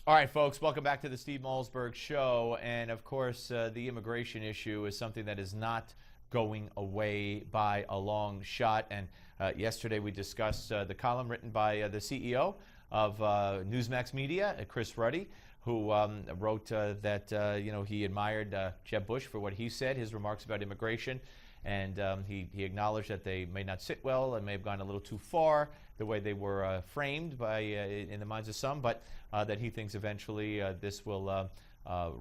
All right, folks, welcome back to the Steve Malzberg Show. And, of course, the immigration issue is something that is not going away by a long shot. And yesterday we discussed the column written by the CEO of Newsmax Media, Chris Ruddy, who wrote that, he admired Jeb Bush for what he said, his remarks about immigration. And he acknowledged that they may not sit well and may have gone a little too far the way they were framed by in the minds of some, but that he thinks eventually this will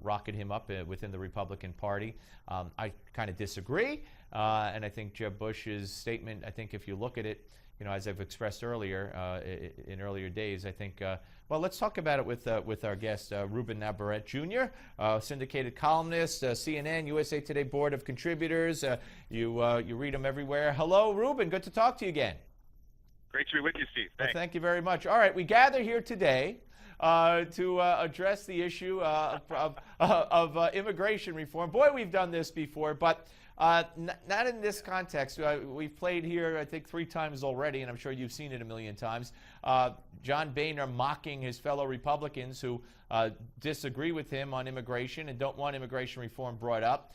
rocket him up within the Republican Party. I kind of disagree, and I think Jeb Bush's statement, I think if you look at it, as I've expressed earlier in earlier days, I think, well, let's talk about it with our guest, Ruben Navarrette Jr., syndicated columnist, CNN, USA Today Board of Contributors. You read them everywhere. Hello, Ruben. Good to talk to you again. Great to be with you, Steve. Thanks. Well, thank you very much. All right, we gather here today to address the issue of immigration reform. Boy, we've done this before, but not in this context. We've played here, I think, 3 times already, and I'm sure you've seen it a million times. John Boehner mocking his fellow Republicans who disagree with him on immigration and don't want immigration reform brought up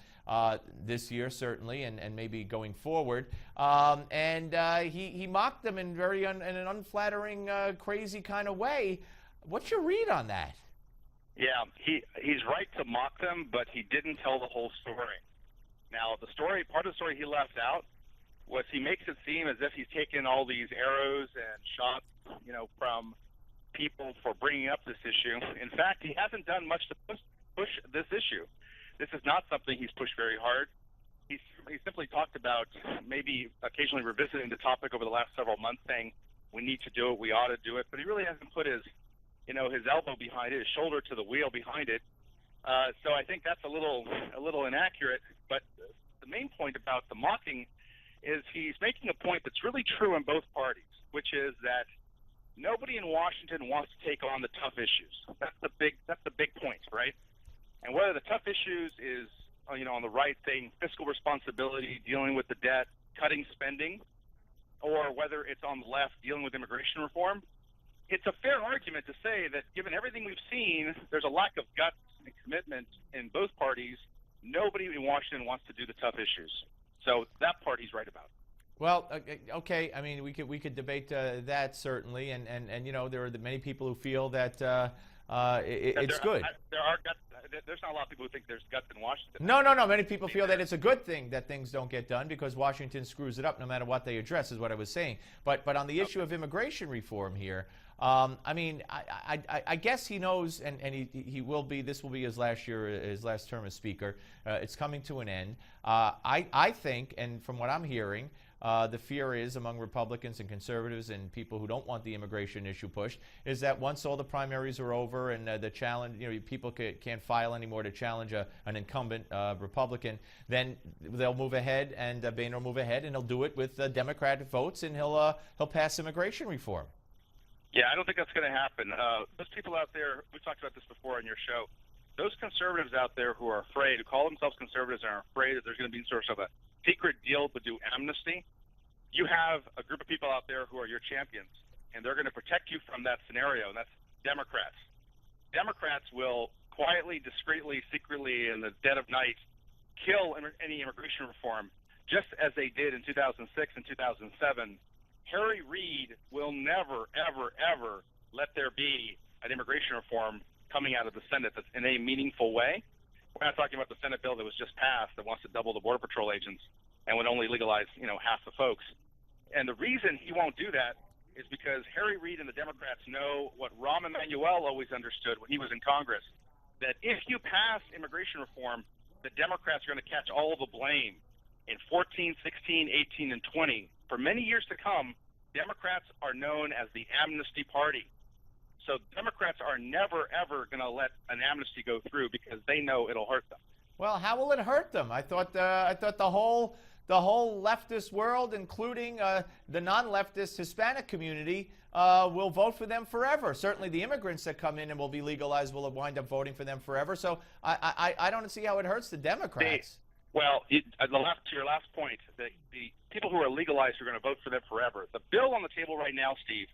this year, certainly, and maybe going forward. He mocked them in in an unflattering, crazy kind of way. What's your read on that? Yeah, he's right to mock them, but he didn't tell the whole story. Now, part of the story he left out was he makes it seem as if he's taken all these arrows and shots, from people for bringing up this issue. In fact, he hasn't done much to push this issue. This is not something he's pushed very hard. He simply talked about maybe occasionally revisiting the topic over the last several months, saying we need to do it, we ought to do it, but he really hasn't put his elbow behind it, his shoulder to the wheel behind it. So I think that's a little inaccurate. But the main point about the mocking is he's making a point that's really true in both parties, which is that nobody in Washington wants to take on the tough issues. That's the big point, right? And whether the tough issues is on the right, saying fiscal responsibility, dealing with the debt, cutting spending, or whether it's on the left, dealing with immigration reform, it's a fair argument to say that given everything we've seen, there's a lack of guts and commitment in both parties. Nobody in Washington wants to do the tough issues. So that part he's right about. Well, okay. I mean, we could debate that certainly, and there are many people who feel that it's good. There are guts. There's not a lot of people who think there's guts in Washington. No. Many people feel that it's a good thing that things don't get done because Washington screws it up no matter what they address, is what I was saying. But on the issue of immigration reform here, I guess he knows, and he will be. This will be his last term as Speaker. It's coming to an end. I think, and from what I'm hearing, the fear is among Republicans and conservatives and people who don't want the immigration issue pushed is that once all the primaries are over and the challenge, people can't file anymore to challenge an incumbent Republican, then they'll move ahead, and Boehner will move ahead, and he'll do it with Democratic votes, and he'll pass immigration reform. Yeah, I don't think that's going to happen. Those people out there, we talked about this before on your show, those conservatives out there who are afraid, who call themselves conservatives and are afraid that there's going to be sort of a secret deal to do amnesty, you have a group of people out there who are your champions, and they're going to protect you from that scenario, and that's Democrats. Democrats will quietly, discreetly, secretly, in the dead of night, kill any immigration reform, just as they did in 2006 and 2007. Harry Reid will never, ever, ever let there be an immigration reform coming out of the Senate that's in a meaningful way. We're not talking about the Senate bill that was just passed that wants to double the Border Patrol agents and would only legalize, half the folks. And the reason he won't do that is because Harry Reid and the Democrats know what Rahm Emanuel always understood when he was in Congress, that if you pass immigration reform, the Democrats are going to catch all the blame in 14, 16, 18, and 20. For many years to come, Democrats are known as the amnesty party. So Democrats are never, ever going to let an amnesty go through because they know it'll hurt them. Well, how will it hurt them? I thought the whole leftist world, including the non-leftist Hispanic community, will vote for them forever. Certainly the immigrants that come in and will be legalized will wind up voting for them forever. So I don't see how it hurts the Democrats. Well, to your last point, the people who are legalized are going to vote for them forever. The bill on the table right now, Steve,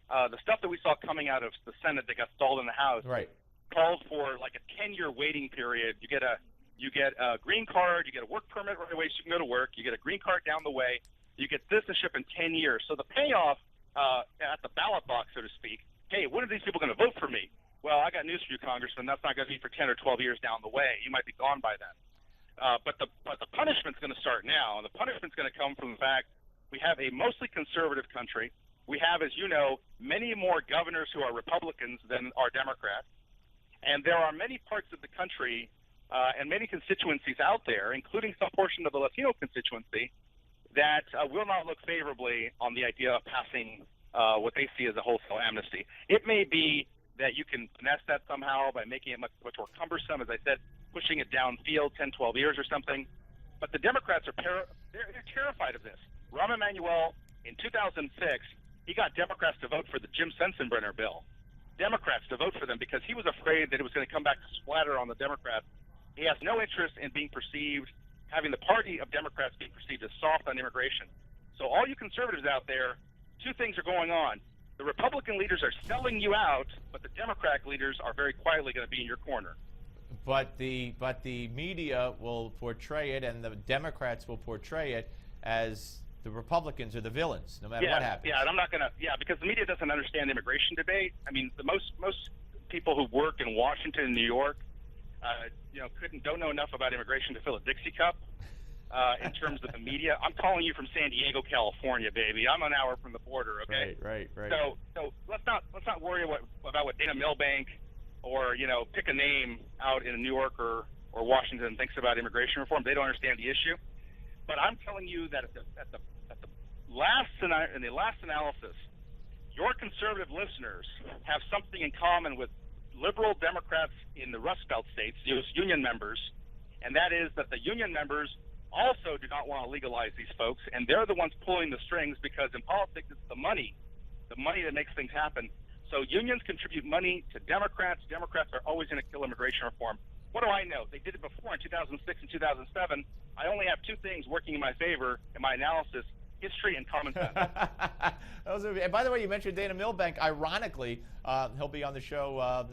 the stuff that we saw coming out of the Senate that got stalled in the House, right, called for like a 10-year waiting period. You get a green card, you get a work permit right away so you can go to work, you get a green card down the way, you get citizenship in 10 years. So the payoff at the ballot box, so to speak, hey, when are these people going to vote for me? Well, I got news for you, Congressman. That's not going to be for 10 or 12 years down the way. You might be gone by then. But the punishment's going to start now, and the punishment's going to come from the fact we have a mostly conservative country. We have, as you know, many more governors who are Republicans than are Democrats. And there are many parts of the country and many constituencies out there, including some portion of the Latino constituency, that will not look favorably on the idea of passing what they see as a wholesale amnesty. It may be that you can finesse that somehow by making it much more cumbersome, as I said, pushing it downfield 10, 12 years or something. But the Democrats they're terrified of this. Rahm Emanuel, in 2006, he got Democrats to vote for the Jim Sensenbrenner bill. Democrats to vote for them because he was afraid that it was going to come back to splatter on the Democrats. He has no interest in being perceived, having the party of Democrats be perceived as soft on immigration. So all you conservatives out there, two things are going on. The Republican leaders are selling you out, but the Democratic leaders are very quietly going to be in your corner. But the media will portray it, and the Democrats will portray it as the Republicans are the villains, no matter what happens. Yeah, and I'm not going to. Yeah, because the media doesn't understand immigration debate. I mean, the most people who work in Washington and New York, don't know enough about immigration to fill a Dixie cup. In terms of the media, I'm calling you from San Diego, California, baby. I'm an hour from the border. Okay. Right. So let's not worry about what Dana Milbank or pick a name out in New York or Washington thinks about immigration reform. They don't understand the issue. But I'm telling you that at the last analysis, your conservative listeners have something in common with liberal Democrats in the Rust Belt states, those union members, and that is that the union members also do not want to legalize these folks, and they're the ones pulling the strings because in politics it's the money that makes things happen. So unions contribute money to Democrats. Democrats are always going to kill immigration reform. What do I know? They did it before in 2006 and 2007. I only have two things working in my favor in my analysis: history and common sense. And by the way, you mentioned Dana Milbank. Ironically, he'll be on the show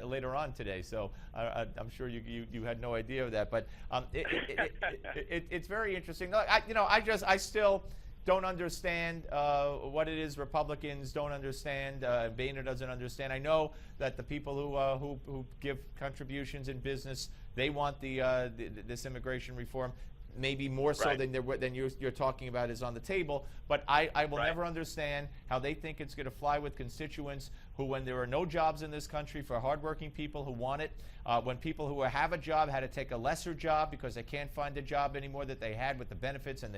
later on today, so I'm sure you had no idea of that. But it's very interesting. I still don't understand what it is Republicans don't understand. Boehner doesn't understand. I know that the people who give contributions in business, they want this immigration reform. Maybe more so than you're talking about is on the table. But I will never understand how they think it's going to fly with constituents who, when there are no jobs in this country for hardworking people who want it, when people who have a job had to take a lesser job because they can't find the job anymore that they had with the benefits and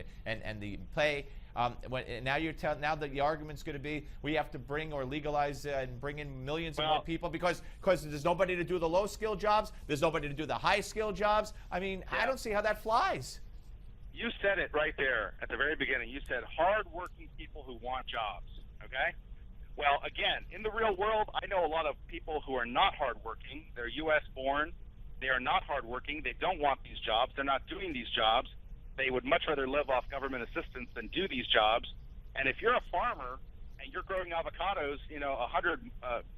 the pay. Now the argument's going to be we have to bring or legalize and bring in millions of more people because there's nobody to do the low-skilled jobs. There's nobody to do the high-skilled jobs. I mean, I don't see how that flies. You said it right there at the very beginning. You said hard-working people who want jobs, okay? Well, again, in the real world, I know a lot of people who are not hardworking. They're U.S.-born. They are not hardworking. They don't want these jobs. They're not doing these jobs. They would much rather live off government assistance than do these jobs. And if you're a farmer and you're growing avocados,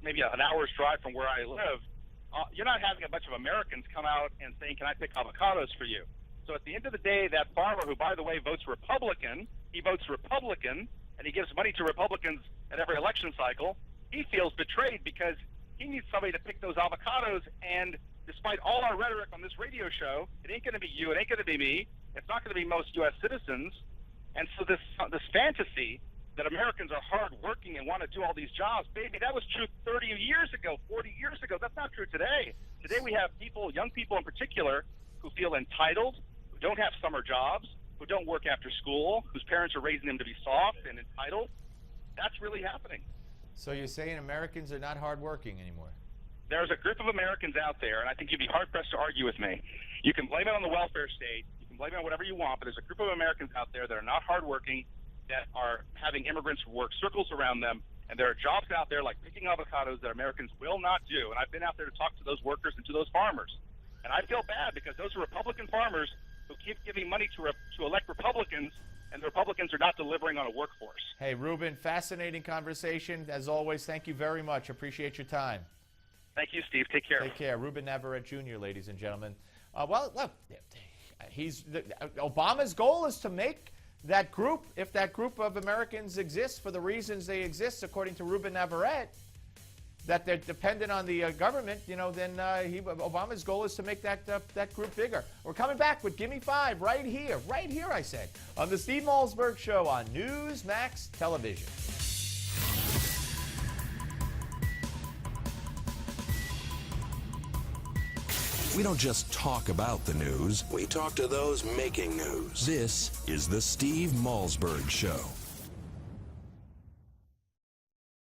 maybe an hour's drive from where I live, you're not having a bunch of Americans come out and saying, "Can I pick avocados for you?" So at the end of the day, that farmer, who, by the way, votes Republican, and he gives money to Republicans at every election cycle, he feels betrayed because he needs somebody to pick those avocados. And despite all our rhetoric on this radio show, it ain't going to be you, it ain't going to be me, it's not going to be most U.S. citizens. And so this fantasy that Americans are hardworking and want to do all these jobs, baby, that was true 30 years ago, 40 years ago. That's not true today. Today we have people, young people in particular, who feel entitled, who don't have summer jobs, who don't work after school, whose parents are raising them to be soft and entitled. That's really happening. So you're saying Americans are not hardworking anymore? There's a group of Americans out there, and I think you'd be hard-pressed to argue with me. You can blame it on the welfare state. You can blame it on whatever you want, but there's a group of Americans out there that are not hardworking, that are having immigrants work circles around them, and there are jobs out there like picking avocados that Americans will not do. And I've been out there to talk to those workers and to those farmers. And I feel bad because those are Republican farmers who keep giving money to elect Republicans, and the Republicans are not delivering on a workforce. Hey, Ruben, fascinating conversation. As always, thank you very much. Appreciate your time. Thank you, Steve. Take care. Take care. Ruben Navarrette Jr., ladies and gentlemen. Well, look, Obama's goal is to make that group, if that group of Americans exists for the reasons they exist, according to Ruben Navarrette, that they're dependent on the government, then Obama's goal is to make that group bigger. We're coming back with Gimme 5 right here, I said, on the Steve Malzberg Show on Newsmax Television. We don't just talk about the news, we talk to those making news. This is the Steve Malzberg Show.